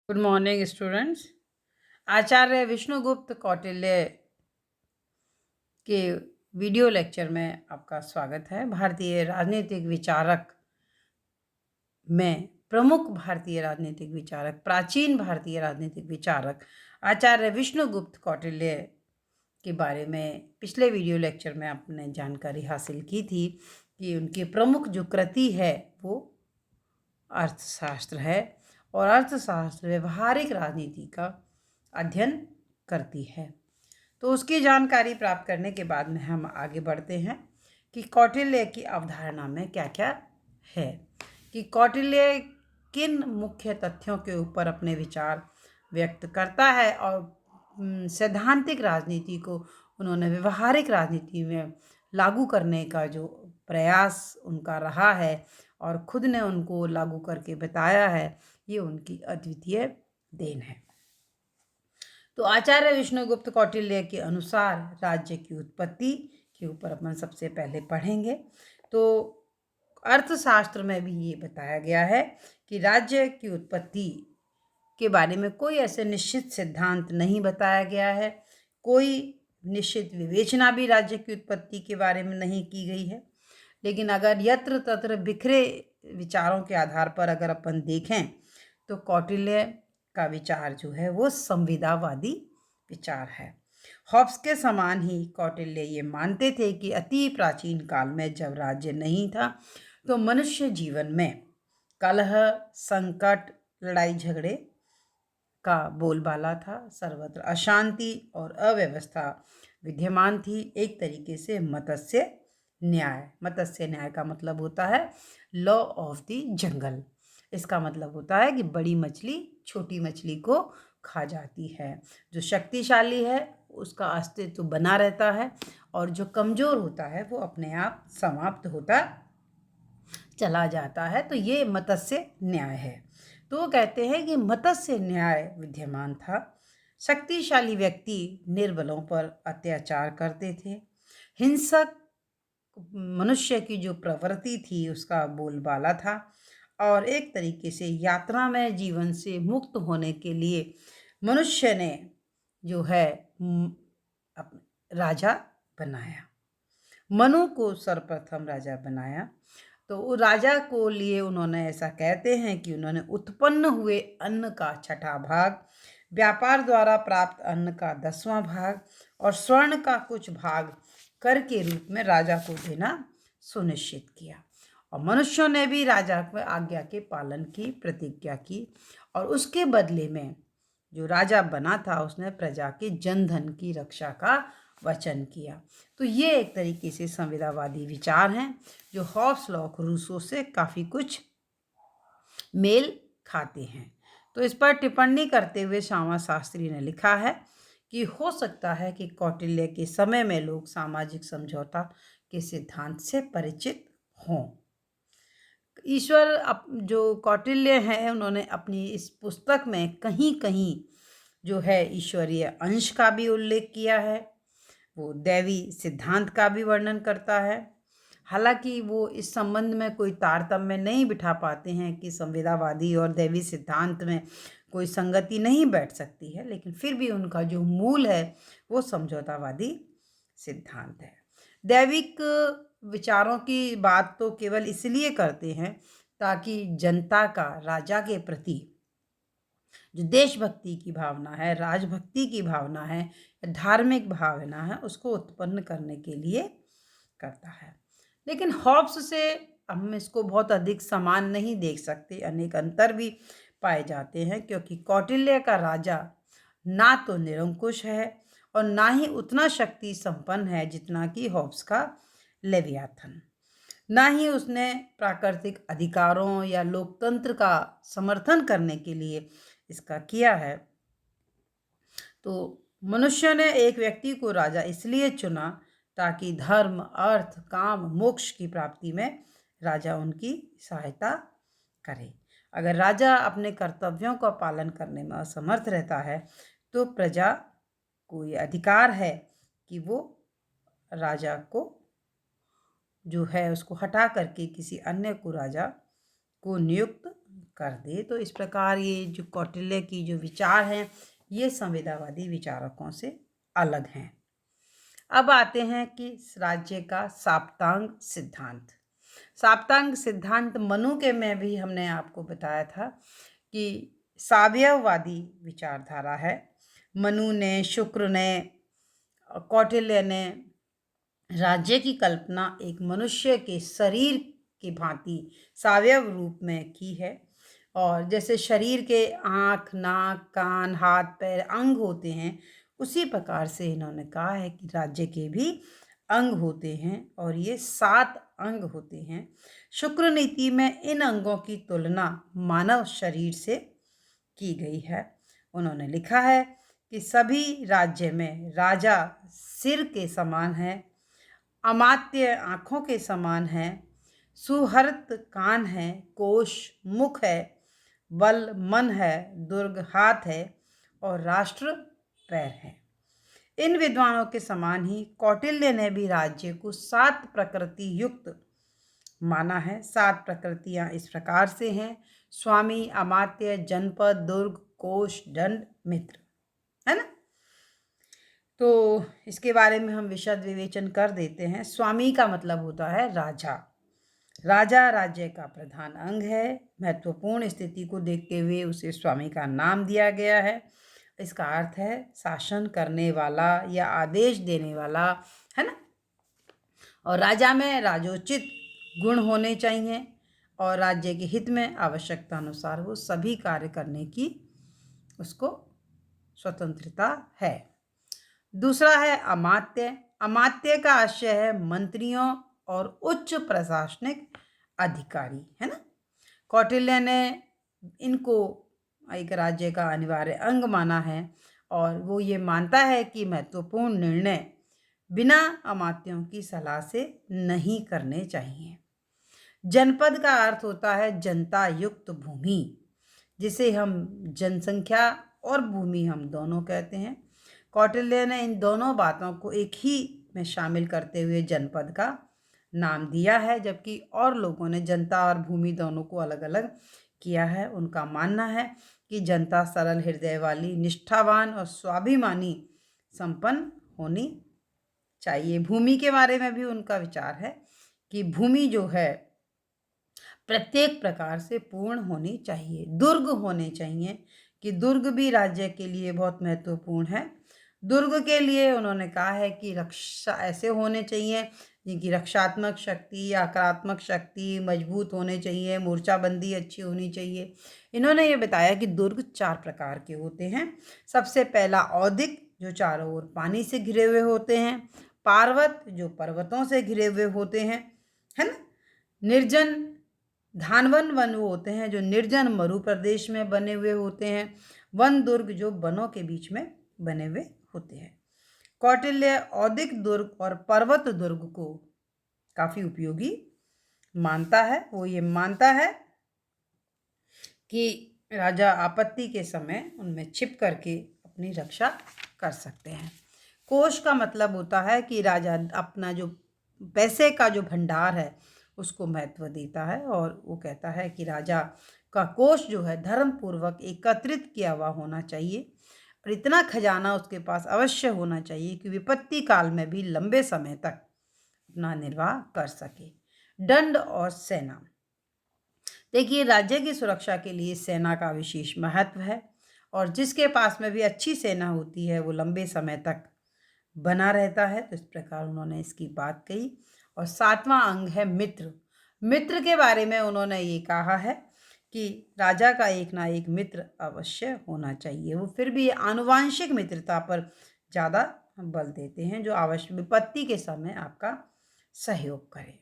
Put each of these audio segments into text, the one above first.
Good morning students. Acharya Vishnugupta Kautilya के video lecture में आपका स्वागत है। भारतीय राजनीतिक विचारक में प्रमुख भारतीय राजनीतिक विचारक, प्राचीन भारतीय राजनीतिक विचारक आचार्य विष्णुगुप्त कौटिल्य के बारे में पिछले वीडियो लेक्चर में आपने जानकारी हासिल की थी कि उनकी प्रमुख जो कृति है वो अर्थशास्त्र है और अर्थशास्त्र व्यवहारिक राजनीति का अध्ययन करती है। तो उसकी जानकारी प्राप्त करने के बाद में हम आगे बढ़ते हैं कि कौटिल्य की अवधारणा में क्या क्या है, कि कौटिल्य किन मुख्य तथ्यों के ऊपर अपने विचार व्यक्त करता है और सैद्धांतिक राजनीति को उन्होंने व्यवहारिक राजनीति में लागू करने का जो प्रयास उनका रहा है और खुद ने उनको लागू करके बताया है, ये उनकी अद्वितीय देन है। तो आचार्य विष्णुगुप्त कौटिल्य के अनुसार राज्य की उत्पत्ति के ऊपर अपन सबसे पहले पढ़ेंगे। तो अर्थशास्त्र में भी ये बताया गया है कि राज्य की उत्पत्ति के बारे में कोई ऐसे निश्चित सिद्धांत नहीं बताया गया है, कोई निश्चित विवेचना भी राज्य की उत्पत्ति के बारे में नहीं की गई है। लेकिन अगर यत्र तत्र बिखरे विचारों के आधार पर अगर अपन देखें तो कौटिल्य का विचार जो है वो संविदावादी विचार है। हॉब्स के समान ही कौटिल्य ये मानते थे कि अति प्राचीन काल में जब राज्य नहीं था तो मनुष्य जीवन में कलह, संकट, लड़ाई झगड़े का बोलबाला था। सर्वत्र अशांति और अव्यवस्था विद्यमान थी। एक तरीके से मत्स्य न्याय का मतलब होता है लॉ ऑफ द जंगल। इसका मतलब होता है कि बड़ी मछली छोटी मछली को खा जाती है। जो शक्तिशाली है उसका अस्तित्व बना रहता है और जो कमज़ोर होता है वो अपने आप समाप्त होता चला जाता है। तो ये मत्स्य न्याय है। तो वो कहते हैं कि मत्स्य न्याय विद्यमान था। शक्तिशाली व्यक्ति निर्बलों पर अत्याचार करते थे। हिंसक मनुष्य की जो प्रवृत्ति थी उसका बोलबाला था और एक तरीके से यात्रा में जीवन से मुक्त होने के लिए मनुष्य ने जो है राजा बनाया। मनु को सर्वप्रथम राजा बनाया। तो राजा को लिए उन्होंने ऐसा कहते हैं कि उन्होंने उत्पन्न हुए अन्न का 6वां भाग, व्यापार द्वारा प्राप्त अन्न का 10वां भाग और स्वर्ण का कुछ भाग कर के रूप में राजा को देना सुनिश्चित किया। और मनुष्यों ने भी राजा की आज्ञा के पालन की प्रतिज्ञा की और उसके बदले में जो राजा बना था उसने प्रजा के जन धन की रक्षा का वचन किया। तो ये एक तरीके से संविदावादी विचार हैं जो हॉब्स, लॉक, रूसो से काफ़ी कुछ मेल खाते हैं। तो इस पर टिप्पणी करते हुए श्यामा शास्त्री ने लिखा है कि हो सकता है कि कौटिल्य के समय में लोग सामाजिक समझौता के सिद्धांत से परिचित हों। ईश्वर जो कौटिल्य हैं उन्होंने अपनी इस पुस्तक में कहीं कहीं जो है ईश्वरीय अंश का भी उल्लेख किया है। वो दैवी सिद्धांत का भी वर्णन करता है। हालांकि वो इस संबंध में कोई तारतम्य नहीं बिठा पाते हैं कि संविदावादी और दैवी सिद्धांत में कोई संगति नहीं बैठ सकती है, लेकिन फिर भी उनका जो मूल है वो समझौतावादी सिद्धांत है। दैविक विचारों की बात तो केवल इसलिए करते हैं ताकि जनता का राजा के प्रति जो देशभक्ति की भावना है, राजभक्ति की भावना है, धार्मिक भावना है, उसको उत्पन्न करने के लिए करता है। लेकिन हॉब्स से हम इसको बहुत अधिक समान नहीं देख सकते, अनेक अंतर भी पाए जाते हैं, क्योंकि कौटिल्य का राजा ना तो निरंकुश है और ना ही उतना शक्ति संपन्न है जितना कि हॉब्स का लेवियाथन। ना ही उसने प्राकृतिक अधिकारों या लोकतंत्र का समर्थन करने के लिए इसका किया है। तो मनुष्य ने एक व्यक्ति को राजा इसलिए चुना ताकि धर्म, अर्थ, काम, मोक्ष की प्राप्ति में राजा उनकी सहायता करे। अगर राजा अपने कर्तव्यों का पालन करने में असमर्थ रहता है तो प्रजा को ये अधिकार है कि वो राजा को जो है उसको हटा करके किसी अन्य को राजा को नियुक्त कर दे। तो इस प्रकार ये जो कौटिल्य की जो विचार हैं ये संवेदावादी विचारकों से अलग हैं। अब आते हैं कि राज्य का साप्तांग सिद्धांत। साप्तांग सिद्धांत मनु के में भी हमने आपको बताया था कि सावयववादी विचारधारा है। मनु ने, शुक्र ने, कौटिल्य ने राज्य की कल्पना एक मनुष्य के शरीर की भांति सावयव रूप में की है। और जैसे शरीर के आँख, नाक, कान, हाथ, पैर अंग होते हैं, उसी प्रकार से इन्होंने कहा है कि राज्य के भी अंग होते हैं और ये 7 अंग होते हैं। शुक्र नीति में इन अंगों की तुलना मानव शरीर से की गई है। उन्होंने लिखा है कि सभी राज्य में राजा सिर के समान है, अमात्य आँखों के समान है, सुहृत कान है, कोश मुख है, बल मन है, दुर्ग हाथ है और राष्ट्र पैर है। इन विद्वानों के समान ही कौटिल्य ने भी राज्य को 7 प्रकृति युक्त माना है। 7 प्रकृतियां इस प्रकार से हैं: स्वामी, अमात्य, जनपद, दुर्ग, कोश, दंड, मित्र, है ना। तो इसके बारे में हम विशद विवेचन कर देते हैं। स्वामी का मतलब होता है राजा। राजा राज्य का प्रधान अंग है। महत्वपूर्ण स्थिति को देखते हुए उसे स्वामी का नाम दिया गया है। इसका अर्थ है शासन करने वाला या आदेश देने वाला, है ना। और राजा में राजोचित गुण होने चाहिए और राज्य के हित में आवश्यकता अनुसार वो सभी कार्य करने की उसको स्वतंत्रता है। दूसरा है अमात्य। अमात्य का आशय है मंत्रियों और उच्च प्रशासनिक अधिकारी, है ना। कौटिल्य ने इनको एक राज्य का अनिवार्य अंग माना है और वो ये मानता है कि महत्वपूर्ण निर्णय बिना अमात्यों की सलाह से नहीं करने चाहिए। जनपद का अर्थ होता है जनता युक्त भूमि, जिसे हम जनसंख्या और भूमि हम दोनों कहते हैं। कौटिल्य ने इन दोनों बातों को एक ही में शामिल करते हुए जनपद का नाम दिया है, जबकि और लोगों ने जनता और भूमि दोनों को अलग अलग किया है। उनका मानना है कि जनता सरल हृदय वाली, निष्ठावान और स्वाभिमानी संपन्न होनी चाहिए। भूमि के बारे में भी उनका विचार है कि भूमि जो है प्रत्येक प्रकार से पूर्ण होनी चाहिए। दुर्ग होने चाहिए कि दुर्ग भी राज्य के लिए बहुत महत्वपूर्ण है। दुर्ग के लिए उन्होंने कहा है कि रक्षा ऐसे होने चाहिए जिनकी रक्षात्मक शक्ति, आक्रामक शक्ति मजबूत होने चाहिए, मोर्चाबंदी अच्छी होनी चाहिए। इन्होंने ये बताया कि दुर्ग 4 प्रकार के होते हैं। सबसे पहला औदिक, जो चारों ओर पानी से घिरे हुए होते हैं। पार्वत, जो पर्वतों से घिरे हुए होते हैं, है ना। निर्जन, धानवन वन वो होते हैं जो निर्जन मरु प्रदेश में बने हुए होते हैं। वन दुर्ग, जो वनों के बीच में बने हुए होते हैं। कौटिल्य औदिक दुर्ग और पर्वत दुर्ग को काफी उपयोगी मानता है। वो ये मानता है कि राजा आपत्ति के समय उनमें छिप करके अपनी रक्षा कर सकते हैं। कोष का मतलब होता है कि राजा अपना जो पैसे का जो भंडार है उसको महत्व देता है और वो कहता है कि राजा का कोष जो है धर्म पूर्वक एकत्रित किया हुआ होना चाहिए और इतना खजाना उसके पास अवश्य होना चाहिए कि विपत्ति काल में भी लंबे समय तक अपना निर्वाह कर सके। दंड और सेना, देखिए राज्य की सुरक्षा के लिए सेना का विशेष महत्व है और जिसके पास में भी अच्छी सेना होती है वो लंबे समय तक बना रहता है। तो इस प्रकार उन्होंने इसकी बात कही। और 7वां अंग है मित्र। मित्र के बारे में उन्होंने ये कहा है कि राजा का एक ना एक मित्र अवश्य होना चाहिए। वो फिर भी आनुवांशिक मित्रता पर ज़्यादा बल देते हैं जो आवश्यक विपत्ति के समय आपका सहयोग करे।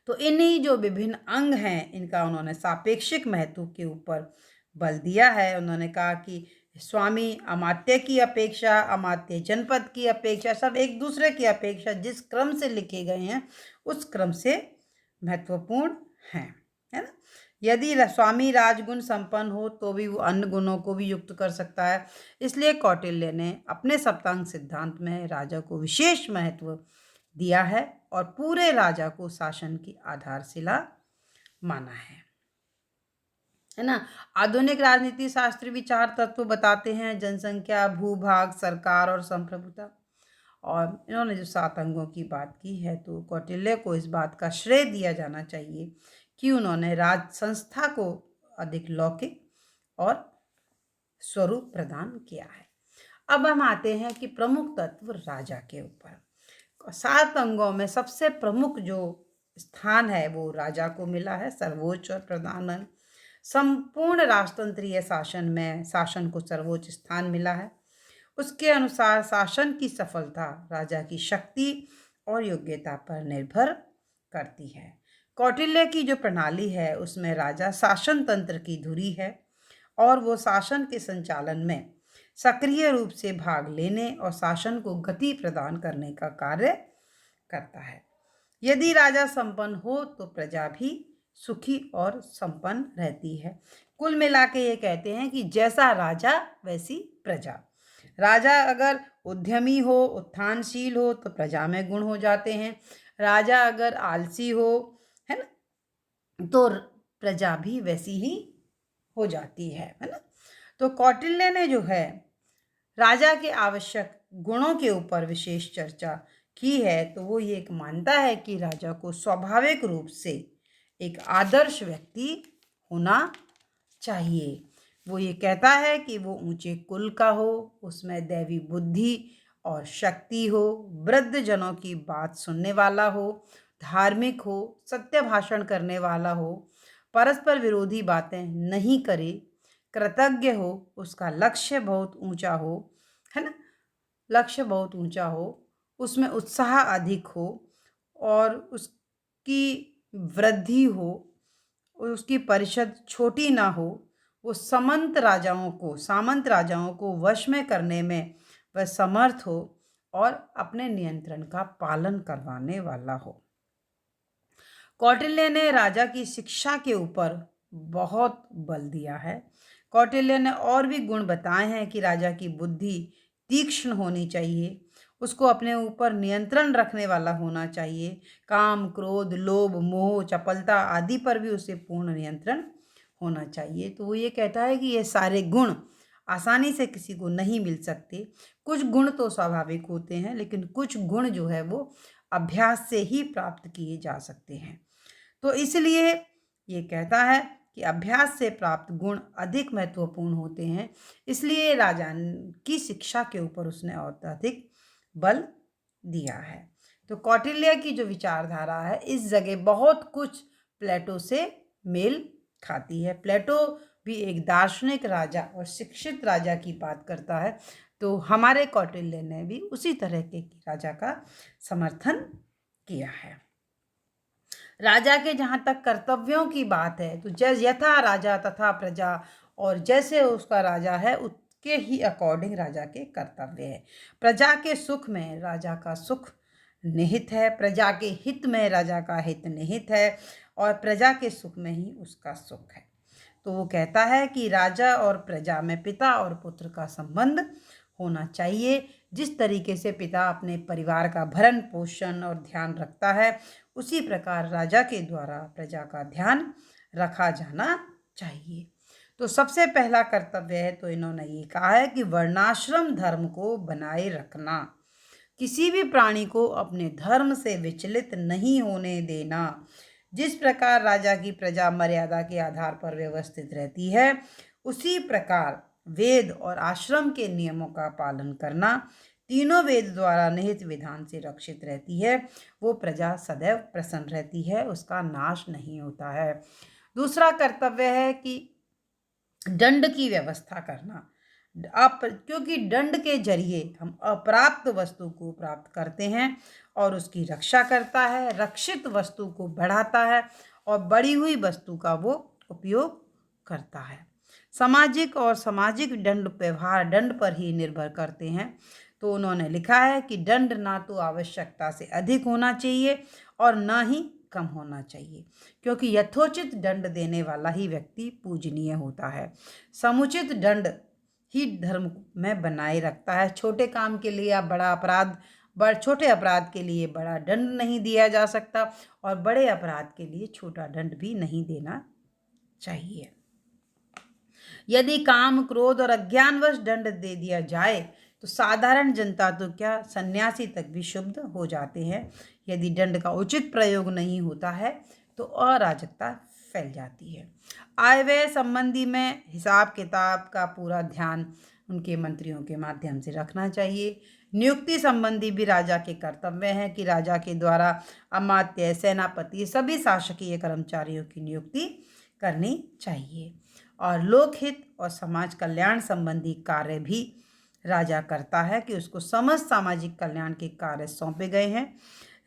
तो इन्हीं जो विभिन्न अंग हैं इनका उन्होंने सापेक्षिक महत्व के ऊपर बल दिया है। उन्होंने कहा कि स्वामी अमात्य की अपेक्षा, अमात्य जनपद की अपेक्षा, सब एक दूसरे की अपेक्षा जिस क्रम से लिखे गए हैं उस क्रम से महत्वपूर्ण हैं, है ना। यदि स्वामी राजगुण संपन्न हो तो भी वो अन्य गुणों को भी युक्त कर सकता है। इसलिए कौटिल्य ने अपने सप्तांग सिद्धांत में राजा को विशेष महत्व दिया है और पूरे राजा को शासन की आधारशिला माना है। है ना। आधुनिक राजनीति शास्त्री विचार तत्व बताते हैं जनसंख्या, भूभाग, सरकार और संप्रभुता। और इन्होंने जो 7 अंगों की बात की है, तो कौटिल्य को इस बात का श्रेय दिया जाना चाहिए कि उन्होंने राज संस्था को अधिक लौकिक और स्वरूप प्रदान किया है। अब हम आते हैं कि प्रमुख तत्व राजा के ऊपर। 7 अंगों में सबसे प्रमुख जो स्थान है वो राजा को मिला है, सर्वोच्च और प्रधान अंग। संपूर्ण राजतंत्रीय शासन में शासन को सर्वोच्च स्थान मिला है। उसके अनुसार शासन की सफलता राजा की शक्ति और योग्यता पर निर्भर करती है। कौटिल्य की जो प्रणाली है उसमें राजा शासन तंत्र की धुरी है और वो शासन के संचालन में सक्रिय रूप से भाग लेने और शासन को गति प्रदान करने का कार्य करता है। यदि राजा संपन्न हो तो प्रजा भी सुखी और संपन्न रहती है। कुल मिला के ये कहते हैं कि जैसा राजा वैसी प्रजा। राजा अगर उद्यमी हो, उत्थानशील हो तो प्रजा में गुण हो जाते हैं। राजा अगर आलसी हो, है ना, तो प्रजा भी वैसी ही हो जाती है ना। तो कौटिल्य ने जो है राजा के आवश्यक गुणों के ऊपर विशेष चर्चा की है, तो वो ये एक मानता है कि राजा को स्वाभाविक रूप से एक आदर्श व्यक्ति होना चाहिए। वो ये कहता है कि वो ऊंचे कुल का हो, उसमें दैवी बुद्धि और शक्ति हो, वृद्ध जनों की बात सुनने वाला हो, धार्मिक हो, सत्य भाषण करने वाला हो, परस्पर विरोधी बातें नहीं करे, कृतज्ञ हो, उसका लक्ष्य बहुत ऊंचा हो, है ना, लक्ष्य बहुत ऊंचा हो, उसमें उत्साह अधिक हो और उसकी वृद्धि हो, उसकी परिषद छोटी ना हो, वो सामंत राजाओं को वश में करने में वह समर्थ हो और अपने नियंत्रण का पालन करवाने वाला हो। कौटिल्य ने राजा की शिक्षा के ऊपर बहुत बल दिया है। कौटिल्य ने और भी गुण बताए हैं कि राजा की बुद्धि तीक्ष्ण होनी चाहिए, उसको अपने ऊपर नियंत्रण रखने वाला होना चाहिए, काम, क्रोध, लोभ, मोह, चपलता आदि पर भी उसे पूर्ण नियंत्रण होना चाहिए। तो वो ये कहता है कि ये सारे गुण आसानी से किसी को नहीं मिल सकते। कुछ गुण तो स्वाभाविक होते हैं, लेकिन कुछ गुण जो है वो अभ्यास से ही प्राप्त किए जा सकते हैं। तो इसलिए ये कहता है कि अभ्यास से प्राप्त गुण अधिक महत्वपूर्ण होते हैं, इसलिए राजा की शिक्षा के ऊपर उसने और अधिक बल दिया है। तो कौटिल्य की जो विचारधारा है इस जगह बहुत कुछ प्लेटो से मेल खाती है। प्लेटो भी एक दार्शनिक राजा और शिक्षित राजा की बात करता है, तो हमारे कौटिल्य ने भी उसी तरह के राजा का समर्थन किया है। राजा के जहाँ तक कर्तव्यों की बात है, तो जैसे यथा राजा तथा प्रजा, और जैसे उसका राजा है उसके ही अकॉर्डिंग राजा के कर्तव्य है। प्रजा के सुख में राजा का सुख निहित है, प्रजा के हित में राजा का हित निहित है और प्रजा के सुख में ही उसका सुख है। तो वो कहता है कि राजा और प्रजा में पिता और पुत्र का संबंध होना चाहिए। जिस तरीके से पिता अपने परिवार का भरण पोषण और ध्यान रखता है, उसी प्रकार राजा के द्वारा प्रजा का ध्यान रखा जाना चाहिए। तो सबसे पहला कर्तव्य है, तो इन्होंने ये कहा है कि वर्णाश्रम धर्म को बनाए रखना, किसी भी प्राणी को अपने धर्म से विचलित नहीं होने देना। जिस प्रकार राजा की प्रजा मर्यादा के आधार पर व्यवस्थित रहती है, उसी प्रकार वेद और आश्रम के नियमों का पालन करना, तीनों वेद द्वारा निहित विधान से रक्षित रहती है। वो प्रजा सदैव प्रसन्न रहती है, उसका नाश नहीं होता है। दूसरा कर्तव्य है कि दंड की व्यवस्था करना। क्योंकि दंड के जरिए हम अप्राप्त वस्तु को प्राप्त करते हैं और उसकी रक्षा करता है, रक्षित वस्तु को बढ़ाता है और बढ़ी हुई वस्तु का वो उपयोग करता है। सामाजिक दंड व्यवहार दंड पर ही निर्भर करते हैं। तो उन्होंने लिखा है कि दंड ना तो आवश्यकता से अधिक होना चाहिए और ना ही कम होना चाहिए, क्योंकि यथोचित दंड देने वाला ही व्यक्ति पूजनीय होता है। समुचित दंड ही धर्म में बनाए रखता है। छोटे काम के लिए आप छोटे अपराध के लिए बड़ा दंड नहीं दिया जा सकता और बड़े अपराध के लिए छोटा दंड भी नहीं देना चाहिए। यदि काम, क्रोध और अज्ञानवश दंड दे दिया जाए तो साधारण जनता तो क्या, सन्यासी तक भी शुद्ध हो जाते हैं। यदि दंड का उचित प्रयोग नहीं होता है तो अराजकता फैल जाती है। आय व्यय संबंधी में हिसाब किताब का पूरा ध्यान उनके मंत्रियों के माध्यम से रखना चाहिए। नियुक्ति संबंधी भी राजा के कर्तव्य हैं कि राजा के द्वारा अमात्य, सेनापति, सभी शासकीय कर्मचारियों की नियुक्ति करनी चाहिए। और लोकहित और समाज कल्याण संबंधी कार्य भी राजा करता है कि उसको समस्त सामाजिक कल्याण के कार्य सौंपे गए हैं।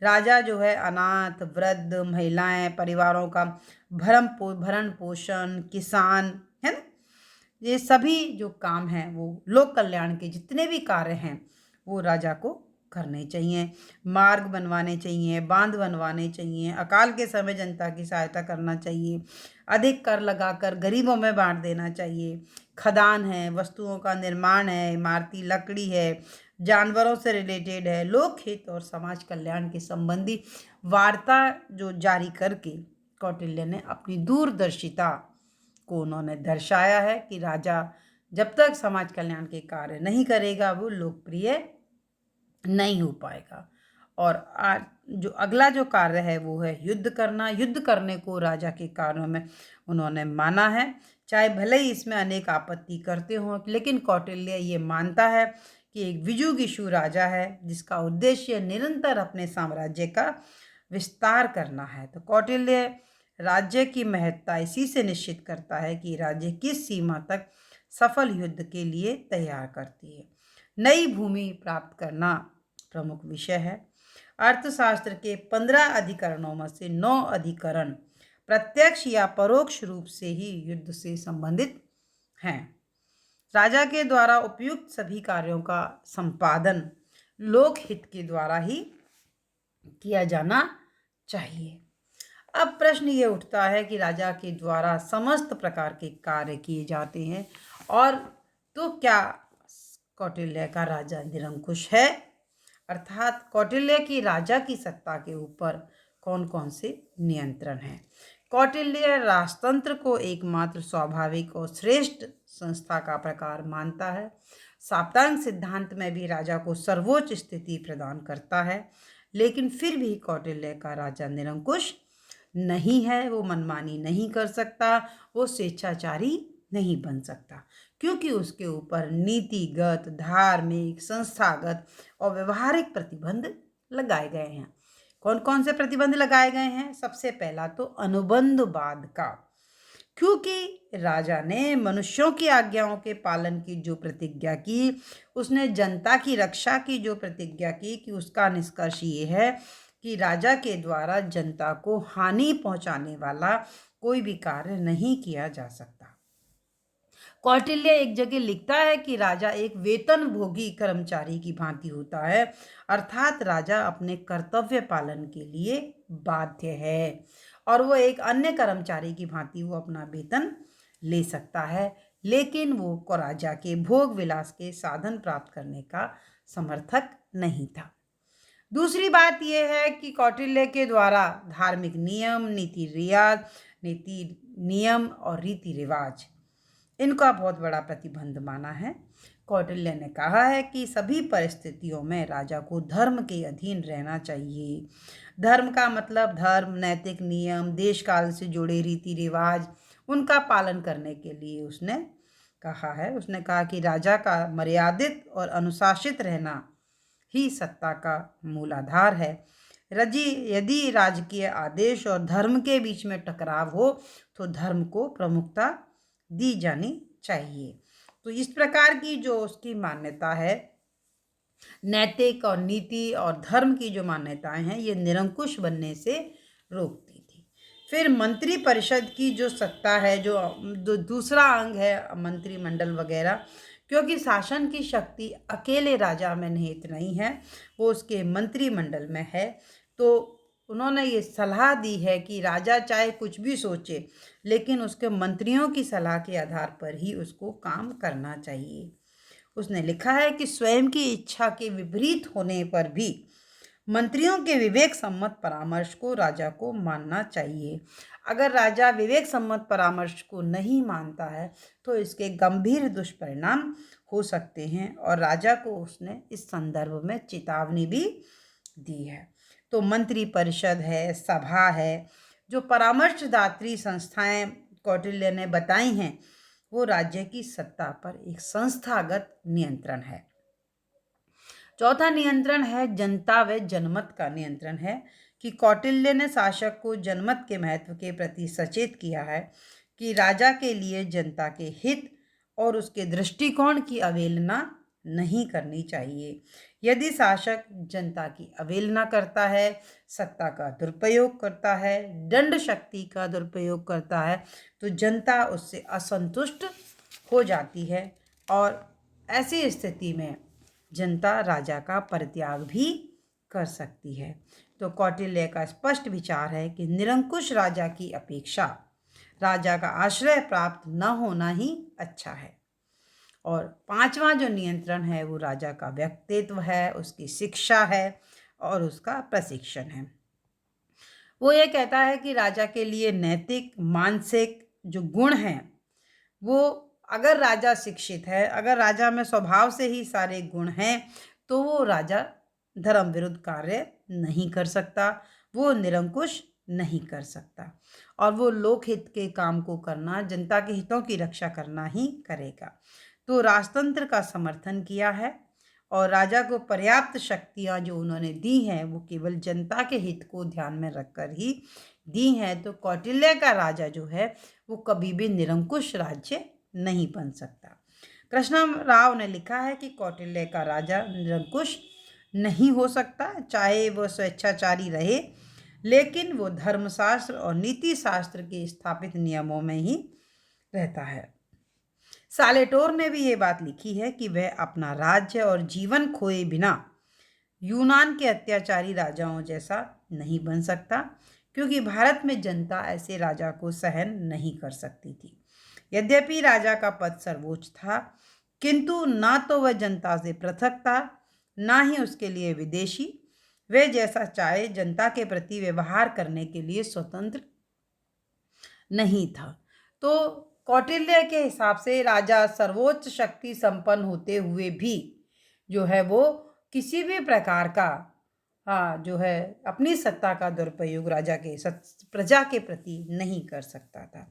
राजा जो है अनाथ, वृद्ध, महिलाएं, परिवारों का भरण पोषण, किसान, है ना, ये सभी जो काम हैं वो लोक कल्याण के जितने भी कार्य हैं वो राजा को करने चाहिए। मार्ग बनवाने चाहिए, बांध बनवाने चाहिए, अकाल के समय जनता की सहायता करना चाहिए, अधिक कर लगाकर गरीबों में बांट देना चाहिए। खदान है, वस्तुओं का निर्माण है, इमारती लकड़ी है, जानवरों से रिलेटेड है, लोकहित और समाज कल्याण के संबंधी वार्ता जो जारी करके कौटिल्य ने अपनी दूरदर्शिता को उन्होंने दर्शाया है कि राजा जब तक समाज कल्याण के कार्य नहीं करेगा वो लोकप्रिय नहीं हो पाएगा। और जो अगला जो कार्य है वो है युद्ध करना। युद्ध करने को राजा के कार्यों में उन्होंने माना है, चाहे भले ही इसमें अनेक आपत्ति करते हों, लेकिन कौटिल्य ये मानता है कि एक विजुगिषु राजा है जिसका उद्देश्य निरंतर अपने साम्राज्य का विस्तार करना है। तो कौटिल्य राज्य की महत्ता इसी से निश्चित करता है कि राज्य किस सीमा तक सफल युद्ध के लिए तैयार करती है। नई भूमि प्राप्त करना प्रमुख विषय है। अर्थशास्त्र के 15 अधिकरणों में से 9 अधिकरण प्रत्यक्ष या परोक्ष रूप से ही युद्ध से संबंधित हैं। राजा के द्वारा उपयुक्त सभी कार्यों का संपादन लोकहित के द्वारा ही किया जाना चाहिए। अब प्रश्न ये उठता है कि राजा के द्वारा समस्त प्रकार के कार्य किए जाते हैं और तो क्या कौटिल्य का राजा निरंकुश है, अर्थात कौटिल्य की राजा की सत्ता के ऊपर कौन कौन से नियंत्रण हैं। कौटिल्य राजतंत्र को एकमात्र स्वाभाविक और श्रेष्ठ संस्था का प्रकार मानता है। साप्तांग सिद्धांत में भी राजा को सर्वोच्च स्थिति प्रदान करता है, लेकिन फिर भी कौटिल्य का राजा निरंकुश नहीं है। वो मनमानी नहीं कर सकता, वो स्वेच्छाचारी नहीं बन सकता, क्योंकि उसके ऊपर नीतिगत, धार्मिक, संस्थागत और व्यवहारिक प्रतिबंध लगाए गए हैं। कौन कौन से प्रतिबंध लगाए गए हैं? सबसे पहला तो अनुबंधवाद का, क्योंकि राजा ने मनुष्यों की आज्ञाओं के पालन की जो प्रतिज्ञा की, उसने जनता की रक्षा की जो प्रतिज्ञा की, कि उसका निष्कर्ष ये है कि राजा के द्वारा जनता को हानि पहुंचाने वाला कोई भी कार्य नहीं किया जा सकता। कौटिल्य एक जगह लिखता है कि राजा एक वेतनभोगी कर्मचारी की भांति होता है, अर्थात राजा अपने कर्तव्य पालन के लिए बाध्य है और वो एक अन्य कर्मचारी की भांति वो अपना वेतन ले सकता है, लेकिन वो राजा के भोग विलास के साधन प्राप्त करने का समर्थक नहीं था। दूसरी बात यह है कि कौटिल्य के द्वारा धार्मिक नियम, नीति नियम और रीति रिवाज, इनका बहुत बड़ा प्रतिबंध माना है। कौटिल्य ने कहा है कि सभी परिस्थितियों में राजा को धर्म के अधीन रहना चाहिए। धर्म का मतलब धर्म, नैतिक नियम, देश काल से जुड़े रीति रिवाज, उनका पालन करने के लिए उसने कहा है। उसने कहा कि राजा का मर्यादित और अनुशासित रहना ही सत्ता का मूलाधार है। यदि राजकीय आदेश और धर्म के बीच में टकराव हो तो धर्म को प्रमुखता दी जानी चाहिए। तो इस प्रकार की जो उसकी मान्यता है, नैतिक और नीति और धर्म की जो मान्यताएं हैं, ये निरंकुश बनने से रोकती थी। फिर मंत्री परिषद की जो सत्ता है, जो दूसरा अंग है मंत्रिमंडल वगैरह, क्योंकि शासन की शक्ति अकेले राजा में निहित नहीं है, वो उसके मंत्रिमंडल में है। तो उन्होंने ये सलाह दी है कि राजा चाहे कुछ भी सोचे, लेकिन उसके मंत्रियों की सलाह के आधार पर ही उसको काम करना चाहिए। उसने लिखा है कि स्वयं की इच्छा के विपरीत होने पर भी मंत्रियों के विवेक सम्मत परामर्श को राजा को मानना चाहिए। अगर राजा विवेक सम्मत परामर्श को नहीं मानता है तो इसके गंभीर दुष्परिणाम हो सकते हैं और राजा को उसने इस संदर्भ में चेतावनी भी दी है। तो मंत्री परिषद है, सभा है, जो परामर्शदात्री संस्थाएं कौटिल्य ने बताई हैं, वो राज्य की सत्ता पर एक संस्थागत नियंत्रण है। चौथा नियंत्रण है जनता व जनमत का नियंत्रण है कि कौटिल्य ने शासक को जनमत के महत्व के प्रति सचेत किया है कि राजा के लिए जनता के हित और उसके दृष्टिकोण की अवहेलना नहीं करनी चाहिए। यदि शासक जनता की अवहेलना करता है, सत्ता का दुरुपयोग करता है, दंड शक्ति का दुरुपयोग करता है, तो जनता उससे असंतुष्ट हो जाती है और ऐसी स्थिति में जनता राजा का परित्याग भी कर सकती है। तो कौटिल्य का स्पष्ट विचार है कि निरंकुश राजा की अपेक्षा राजा का आश्रय प्राप्त न होना ही अच्छा है। और पांचवा जो नियंत्रण है वो राजा का व्यक्तित्व है, उसकी शिक्षा है और उसका प्रशिक्षण है। वो ये कहता है कि राजा के लिए नैतिक मानसिक जो गुण हैं, वो अगर राजा शिक्षित है, अगर राजा में स्वभाव से ही सारे गुण हैं, तो वो राजा धर्म विरुद्ध कार्य नहीं कर सकता, वो निरंकुश नहीं कर सकता और वो लोकहित के काम को करना, जनता के हितों की रक्षा करना ही करेगा। तो राजतंत्र का समर्थन किया है और राजा को पर्याप्त शक्तियां जो उन्होंने दी हैं वो केवल जनता के हित को ध्यान में रखकर ही दी हैं। तो कौटिल्य का राजा जो है वो कभी भी निरंकुश राज्य नहीं बन सकता। कृष्ण राव ने लिखा है कि कौटिल्य का राजा निरंकुश नहीं हो सकता, चाहे वो स्वेच्छाचारी रहे, लेकिन वो धर्मशास्त्र और नीति शास्त्र के स्थापित नियमों में ही रहता है। सालेटोर ने भी ये बात लिखी है कि वह अपना राज्य और जीवन खोए बिना यूनान के अत्याचारी राजाओं जैसा नहीं बन सकता, क्योंकि भारत में जनता ऐसे राजा को सहन नहीं कर सकती थी। यद्यपि राजा का पद सर्वोच्च था, किंतु ना तो वह जनता से पृथक था, ना ही उसके लिए विदेशी। वह जैसा चाहे जनता के प्रति व्यवहार करने के लिए स्वतंत्र नहीं था। तो कौटिल्य के हिसाब से राजा सर्वोच्च शक्ति संपन्न होते हुए भी जो है वो किसी भी प्रकार का जो है अपनी सत्ता का दुरुपयोग राजा के प्रजा के प्रति नहीं कर सकता था।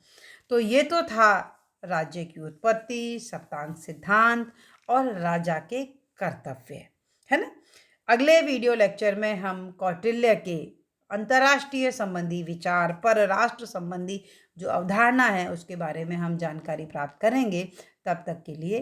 तो ये तो था राज्य की उत्पत्ति, सप्तांग सिद्धांत और राजा के कर्तव्य, है ना। अगले वीडियो लेक्चर में हम कौटिल्य के अंतर्राष्ट्रीय संबंधी विचार, परराष्ट्र संबंधी जो अवधारणा है उसके बारे में हम जानकारी प्राप्त करेंगे। तब तक के लिए